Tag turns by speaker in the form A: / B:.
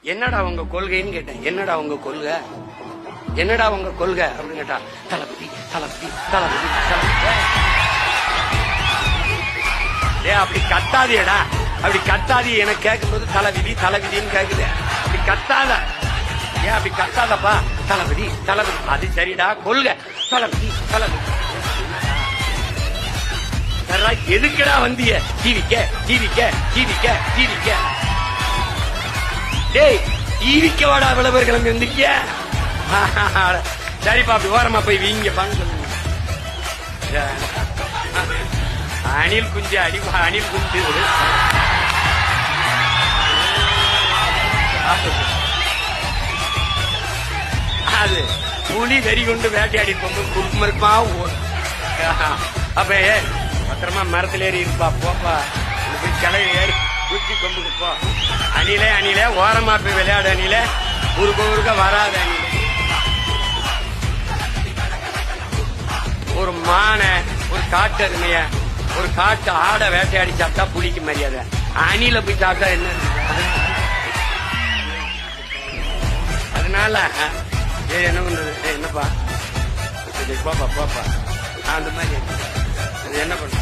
A: என்னடா உங்க கொள்கைன்னு கேட்டேன். என்னடா உங்க கொள்கை, என்னடா உங்க கொள்கை அப்படின்னு கேட்டா, தளபதி தளபதி தளபதி தளபதி. அப்படி கத்தாதியடா, அப்படி கத்தாதி. எனக்கு கேட்கும்போது தலைவிதி தலைவிதின்னு கேக்குது. அப்படி கத்தாத, ஏன் அப்படி கத்தாதப்பா? தளபதி தளபதி. அது சரிடா, கொள்கை தளபதி தளபதி. எதுக்குடா வந்திய? டிவிக்க டிவிக்க டிவிக்க டிவிக்க. டேய், டிவிக்க வாடா விளம்பரம் கிளம்பி வந்திருக்கிய. சரிப்பா, அப்படி ஓரமா போய் வீங்கப்பான்னு சொல்லுங்க. அணில் குஞ்சு அடிப்பா, அணில் குஞ்சு. அது புலி வெறி கொண்டு வேட்டையாடி போகும்போது குறுக்குமருப்பா ஓடும். அப்ப பத்திரமா மரத்துல ஏறி இருப்பா, போப்பா கிளை ஏறி குச்சி கொம்புக்கு போ. அணிலே அணிலே ஓரமா போய் விளையாடு. அணிலே ஊருக்க ஊருக்க வராது. அணிலே ஒரு மானை, ஒரு காட்டு அருமைய, ஒரு காட்டு ஆடை வேட்டையாடி சாப்பிட்டா புலிக்கு மரியாதை. அணில போய் சாப்பிட்டா என்ன? அதனால என்ன பண்றது? என்னப்பா போப்பா போப்பா அந்த மாதிரி என்ன பண்ற?